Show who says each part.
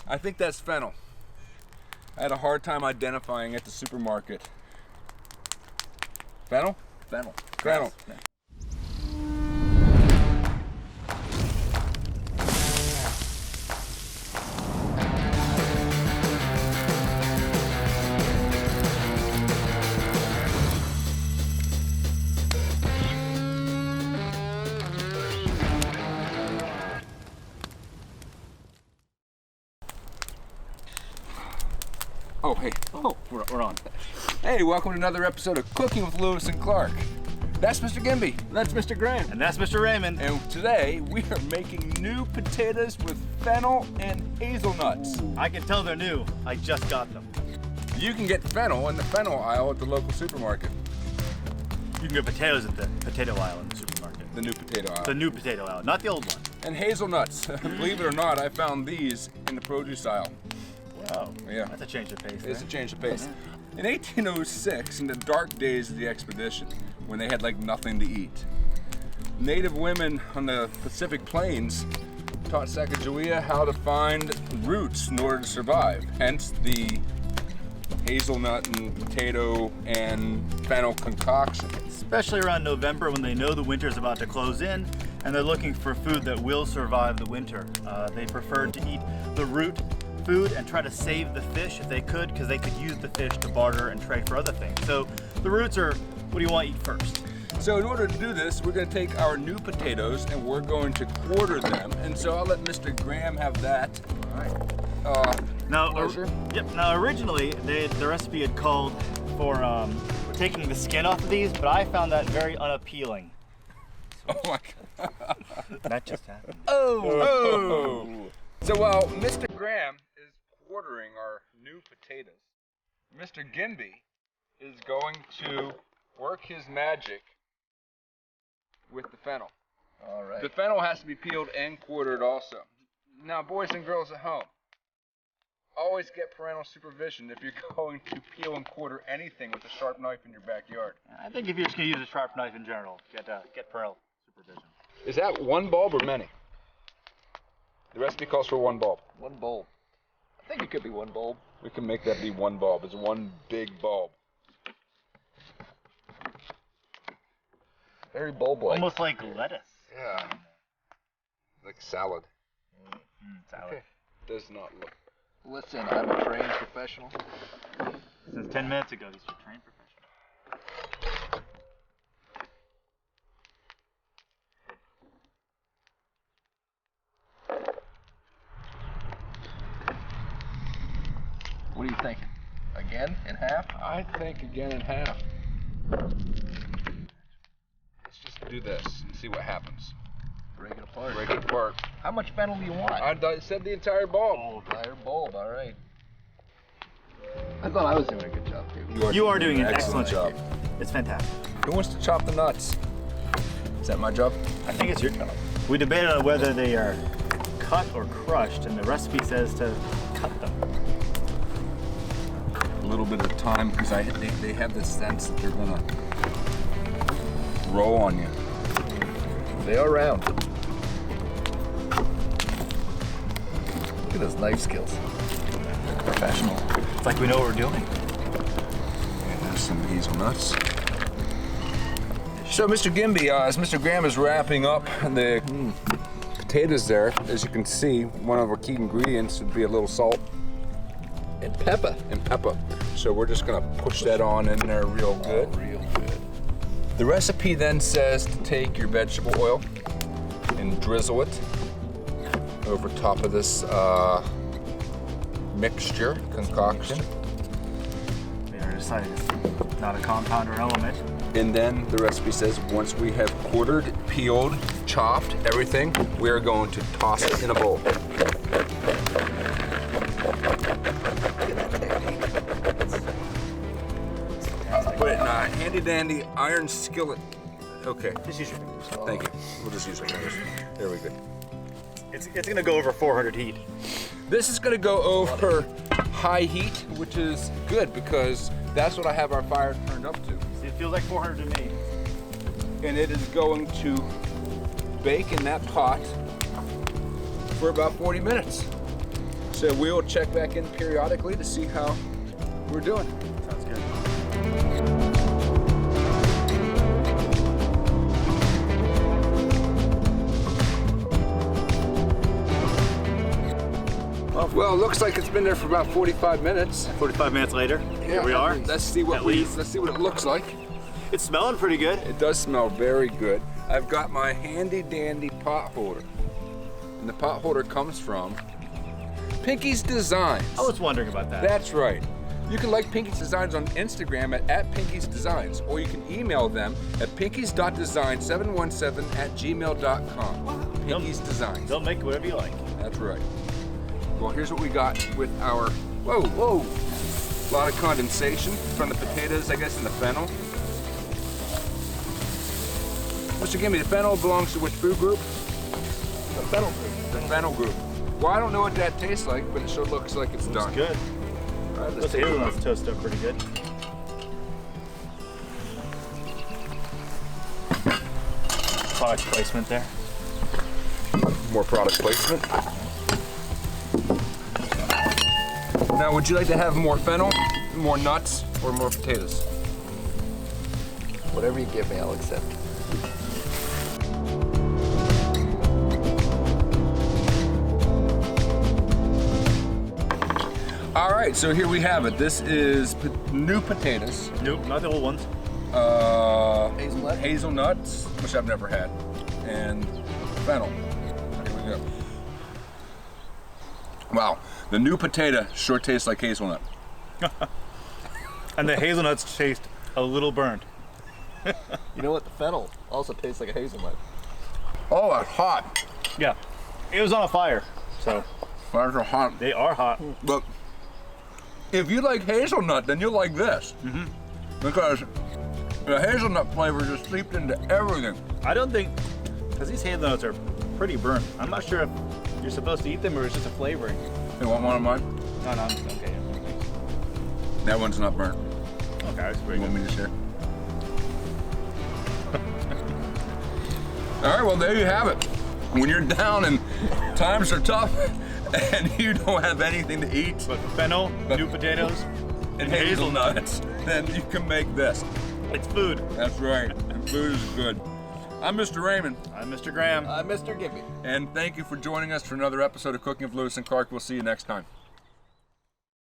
Speaker 1: I think that's fennel. I had a hard time identifying at the supermarket. Fennel?
Speaker 2: Fennel.
Speaker 1: Fennel.
Speaker 2: Yes.
Speaker 1: Oh, hey.
Speaker 2: Oh, we're on.
Speaker 1: Hey, welcome to another episode of Cooking with Lewis and Clark. That's Mr. Gimbi.
Speaker 2: That's Mr. Grant. And that's Mr. Raymond.
Speaker 1: And today we are making new potatoes with fennel and hazelnuts.
Speaker 2: I can tell they're new. I just got them.
Speaker 1: You can get fennel in the fennel aisle at the local supermarket.
Speaker 2: You can get potatoes at the potato aisle in the supermarket.
Speaker 1: The new potato aisle.
Speaker 2: The new potato aisle, not the old one.
Speaker 1: And hazelnuts. Believe it or not, I found these in the produce aisle.
Speaker 2: Wow.
Speaker 1: Yeah.
Speaker 2: That's a change of pace.
Speaker 1: It's a change of pace. In 1806, in the dark days of the expedition, when they had like nothing to eat, native women on the Pacific Plains taught Sacajawea how to find roots in order to survive. Hence the hazelnut and potato and fennel concoction.
Speaker 2: Especially around November when they know the winter is about to close in and they're looking for food that will survive the winter. They preferred to eat the root food and try to save the fish if they could, because they could use the fish to barter and trade for other things. So the roots are what do you want to eat first.
Speaker 1: So in order to do this, we're going to take our new potatoes and we're going to quarter them. And so I'll let Mr. Graham have that.
Speaker 2: All right. Now,
Speaker 1: Yep.
Speaker 2: Now originally the recipe had called for taking the skin off of these, but I found that very unappealing.
Speaker 1: Oh my God.
Speaker 2: That just happened.
Speaker 1: Oh. So while Mr. Graham is quartering our new potatoes, Mr. Gimbi is going to work his magic with the fennel.
Speaker 2: All right.
Speaker 1: The fennel has to be peeled and quartered also. Now, boys and girls at home, always get parental supervision if you're going to peel and quarter anything with a sharp knife in your backyard.
Speaker 2: I think if you're just going to use a sharp knife in general, get parental supervision.
Speaker 1: Is that one bulb or many? The recipe calls for one bulb.
Speaker 3: One bulb. I think it could be one bulb.
Speaker 1: We can make that be one bulb. It's one big bulb.
Speaker 3: Very bulb-like.
Speaker 2: Almost like lettuce.
Speaker 1: Yeah. Like salad.
Speaker 2: Salad.
Speaker 1: Okay. Does not look.
Speaker 3: Listen, I'm a trained professional.
Speaker 2: Since 10 minutes ago, these are trained professionals.
Speaker 3: What are you thinking? Again? In half?
Speaker 1: I think again in half. Let's just do this and see what happens.
Speaker 3: Break it apart.
Speaker 1: Break it apart.
Speaker 3: How much fennel do you want?
Speaker 1: I said the entire bulb.
Speaker 3: Oh, entire bulb, alright. I thought I was doing a good job, too.
Speaker 2: You are doing an excellent job. It's fantastic.
Speaker 1: Who wants to chop the nuts? Is that my job?
Speaker 2: I think it's your job. We debated on whether they are cut or crushed, and the recipe says to cut them.
Speaker 1: A little bit of time because they have this sense that they're gonna roll on you.
Speaker 3: They are round. Look at those knife skills.
Speaker 2: Professional. It's like we know what we're doing.
Speaker 1: And there's some hazelnuts. So Mr. Gimbi, as Mr. Graham is wrapping up the potatoes there, as you can see, one of our key ingredients would be a little salt.
Speaker 3: And pepper.
Speaker 1: And pepper. So we're just gonna push that on in there real good.
Speaker 3: Oh, real good.
Speaker 1: The recipe then says to take your vegetable oil and drizzle it over top of this mixture, concoction.
Speaker 2: We already decided it's not a compound or an element.
Speaker 1: And then the recipe says once we have quartered, peeled, chopped, everything, we are going to toss it in a bowl. Put it in a handy-dandy iron skillet. Okay.
Speaker 2: Just use your fingers.
Speaker 1: Thank you. We'll just use our fingers. There we go.
Speaker 2: It's gonna go over 400 heat.
Speaker 1: This is gonna go over high heat, which is good because that's what I have our fire turned up to.
Speaker 2: See, it feels like 400 to me.
Speaker 1: And it is going to bake in that pot for about 40 minutes. So we'll check back in periodically to see how we're doing.
Speaker 2: Sounds good.
Speaker 1: Well, it looks like it's been there for about 45 minutes.
Speaker 2: 45 minutes later, here we are.
Speaker 1: Let's see what it looks like.
Speaker 2: It's smelling pretty good.
Speaker 1: It does smell very good. I've got my handy dandy pot holder. And the pot holder comes from Pinky's Designs.
Speaker 2: I was wondering about that.
Speaker 1: That's right. You can like Pinky's Designs on Instagram at Pinky's Designs, or you can email them at pinkys.design717@gmail.com. Pinky's Designs.
Speaker 2: They'll make whatever you like.
Speaker 1: That's right. Well, here's what we got with our, whoa, a lot of condensation from the potatoes, I guess, and the fennel. Mr. Gimbi, the fennel belongs to which food group?
Speaker 3: The Fennel group.
Speaker 1: The fennel group. Well, I don't know what that tastes like, but it sure looks like it's done.
Speaker 2: It's good.
Speaker 1: All right,
Speaker 2: Those
Speaker 1: let's take a
Speaker 2: hazelnuts
Speaker 1: look.
Speaker 2: toast up pretty good. Product placement there.
Speaker 1: More product placement. Now, would you like to have more fennel, more nuts, or more potatoes?
Speaker 3: Whatever you give me, I'll accept.
Speaker 1: All right, so here we have it. This is new potatoes.
Speaker 2: Nope, not the old ones.
Speaker 3: Hazelnut?
Speaker 1: Hazelnuts, which I've never had, and fennel. Here we go. Wow, the new potato sure tastes like hazelnut.
Speaker 2: And the hazelnuts taste a little burnt.
Speaker 3: You know what? The fennel also tastes like a hazelnut.
Speaker 1: Oh, it's hot.
Speaker 2: Yeah, it was on a fire, so
Speaker 1: Fires are hot.
Speaker 2: they are hot.
Speaker 1: But if you like hazelnut, then you'll like this. Because the hazelnut flavor just seeped into everything.
Speaker 2: I don't think, because these hazelnuts are pretty burnt. I'm not sure if you're supposed to eat them or it's just a flavoring.
Speaker 1: You want one of mine?
Speaker 2: No, I'm okay. Thanks.
Speaker 1: That one's not burnt.
Speaker 2: Okay, that's pretty
Speaker 1: You want
Speaker 2: good.
Speaker 1: me to share? All right, well, there you have it. When you're down and times are tough and you don't have anything to eat
Speaker 2: But fennel, new potatoes,
Speaker 1: and hazelnuts, then you can make this.
Speaker 2: it's food.
Speaker 1: That's right. And food is good. I'm Mr. Raymond,
Speaker 2: I'm Mr. Graham.
Speaker 3: Mr. Gimbi.
Speaker 1: and thank you for joining us for another episode of Cooking with Lewis and Clark. We'll see you next time.